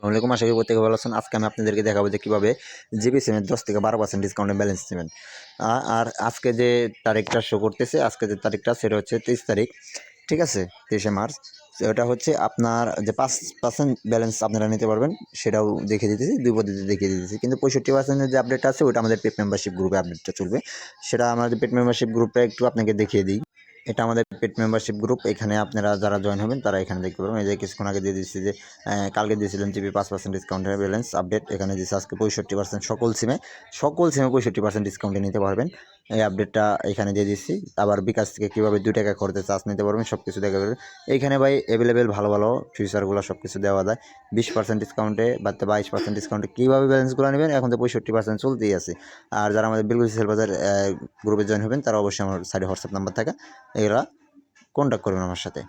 আসসালামু আলাইকুম, আশা করি প্রত্যেকে ভালো আছেন। আজকে আমি আপনাদেরকে দেখাবো যে কীভাবে জিবি সিমের 10 থেকে 12% ডিসকাউন্টে ব্যালেন্স নেবেন। আর আজকে যে তারিখটা শো করতেছে, আজকে যে তারিখটা সেটা হচ্ছে 23 তারিখ, ঠিক আছে, 23শে মার্চ। ওটা হচ্ছে আপনার যে 5% ব্যালেন্স আপনারা নিতে পারবেন সেটাও দেখিয়ে দিতেছি, দুই পদ্ধতিতে দেখিয়ে দিতেছি। কিন্তু 65%-এর যে আপডেটটা আছে ওটা আমাদের পেড মেম্বারশিপ গ্রুপে আপডেটটা চলবে। সেটা আমাদের পেড মেম্বারশিপ গ্রুপটা একটু আপনাকে দেখিয়ে দিই। এটা আমাদের পেড মেম্বারশিপ গ্রুপ। এখানে আপনারা যারা জয়েন হবেন তারা এখানে দেখতে পারবেন। এই যে কিছুক্ষণ আগে দিয়ে দিচ্ছি যে কালকে দিয়েছিলেন জিবি 5% ডিসকাউন্টের ব্যালেন্স আপডেট। এখানে দিচ্ছে আজকে 65% সকল সিমে 65% ডিসকাউন্টে নিতে পারবেন। এই আপডেটটা এখানে দিয়ে দিচ্ছি। আবার বিকাশ থেকে কীভাবে 2 টাকা খরচে চার্জ নিতে পারবেন সব কিছু দেখা যাবে। এইখানে ভাই অ্যাভেলেবেল ভালো ভালো ফিচারগুলো সব কিছু দেওয়া যায়। 20% ডিসকাউন্টে বা 22% ডিসকাউন্টে কীভাবে ব্যালেন্সগুলো নেবেন, এখন তো 65% চলতেই আছে। আর যারা আমাদের বিলকুল সেলবাজার গ্রুপে জয়েন হবেন তারা অবশ্যই আমার সাইডে হোয়াটসঅ্যাপ নাম্বার থাকা এগুলা কন্ট্যাক্ট করবেন আমার সাথে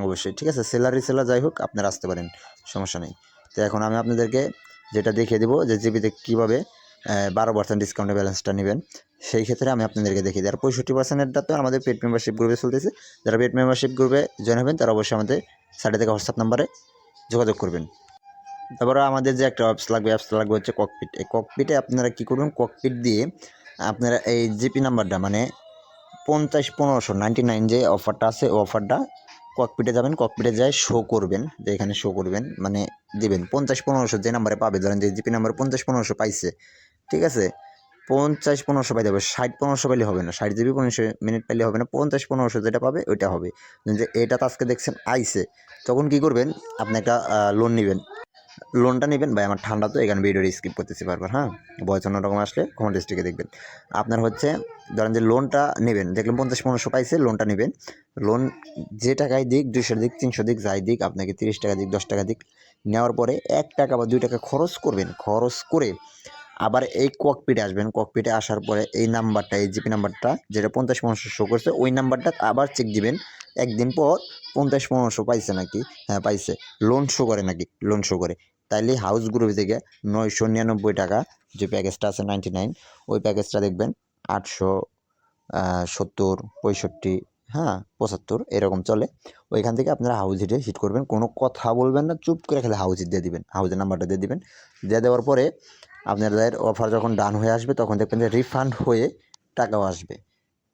অবশ্যই, ঠিক আছে। সেলার যাই হোক আপনারা আসতে পারেন, সমস্যা নেই। তো এখন আমি আপনাদেরকে যেটা দেখিয়ে দেবো যে জিবিতে কীভাবে 12% ডিসকাউন্টে ব্যালেন্সটা নেবেন, সেই ক্ষেত্রে আমি আপনাদেরকে দেখিয়ে দিই। আর 65%-এরটা তো আমাদের পেড মেম্বারশিপ গ্রুপে চলতেছে। যারা পেড মেম্বারশিপ গ্রুপে জয়েন হবেন তারা অবশ্যই আমাদের সাইডে থেকে হোয়াটসঅ্যাপ নাম্বারে যোগাযোগ করবেন। তারপরে আমাদের যে একটা অ্যাপসটা লাগবে হচ্ছে ককপিট। এই ককপিটে আপনারা কী করবেন, ককপিট দিয়ে আপনারা এই জিপি নাম্বারটা মানে 50-1599 যে অফারটা আছে ওই অফারটা ককপিটে যাবেন, ককপিটে যায় শো করবেন, যে এখানে শো করবেন মানে দিবেন 50-1500 যে নাম্বারে পাবে, ধরেন যে জিপি নাম্বার 50-1500 পাইছে, ঠিক আছে। 50-1500 পাইতে হবে, 60-1500 পাইলে হবে না, 60 জিবি 15 মিনিট পাইলে হবে না, 50-1500 যেটা পাবে ওইটা হবে। যে এটা তো আজকে দেখছেন আইসে, তখন কি করবেন, আপনি একটা লোন নেবেন। লোনটা নেবেন ভাই, আমার ঠান্ডা তো এখানে ভিডিওটা স্কিপ করতেছি বারবার, হ্যাঁ। বয়স অন্যরকম আসলে কমেন্ট স্টিকে দেখবেন। আপনার হচ্ছে ধরেন যে লোনটা নেবেন, দেখলেন 50-1500 পাইছে, লোনটা নেবেন। লোন যে টাকায় দিক, 200 দিক, 300 দিক, যাই দিক, আপনাকে 30 টাকা দিক, 10 টাকা দিক, নেওয়ার পরে 1 টাকা বা 2 টাকা খরচ করবেন। খরচ করে আবার এই ককপিটে আসবেন। ককপিটে আসার পরে এই নাম্বারটা, এই জিপি নাম্বারটা যেটা 50-1500 শো করছে, ওই নাম্বারটা আবার চেক দিবেন একদিন পর, 50-1500 পাইছে নাকি, হ্যাঁ পাইছে। লোন শো করে নাকি, লোন শো করে, তাইলে হাউস গ্রুপ থেকে 999 টাকা যে প্যাকেজটা আছে 99, ওই প্যাকেজটা দেখবেন 870, 65, হ্যাঁ 75 এরকম চলে। ওইখান থেকে আপনারা হাউস হিটে হিট করবেন, কোনো কথা বলবেন না, চুপ করে খেলে হাউস হিট দিয়ে দিবেন, হাউসের নাম্বারটা দিয়ে দিবেন। দিয়ে দেওয়ার পরে আপনাদের অফার যখন ডান হয়ে আসবে তখন দেখবেন যে রিফান্ড হয়ে টাকাও আসবে।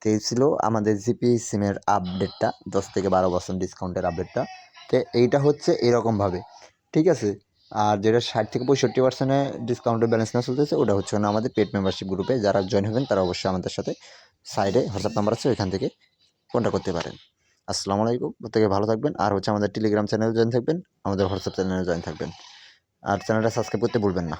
তো এই ছিল আমাদের জিপি সিমের আপডেটটা, 10 থেকে 12% ডিসকাউন্টের আপডেটটা। তো এইটা হচ্ছে এরকমভাবে, ঠিক আছে। আর যেটা 60-65% ডিসকাউন্টের ব্যালেন্স না চলতেছে ওটা হচ্ছে না আমাদের পেড মেম্বারশিপ গ্রুপে যারা জয়েন হবেন তারা অবশ্যই আমাদের সাথে সাইডে হোয়াটসঅ্যাপ নাম্বার আছে, ওইখান থেকে কন্ট্যাক্ট করতে পারেন। আসসালামু আলাইকুম, প্রত্যেকে ভালো থাকবেন। আর হচ্ছে আমাদের টেলিগ্রাম চ্যানেলে জয়েন থাকবেন, আমাদের হোয়াটসঅ্যাপ চ্যানেলে জয়েন থাকবেন। আর চ্যানেলটা সাবস্ক্রাইব করতে ভুলবেন না।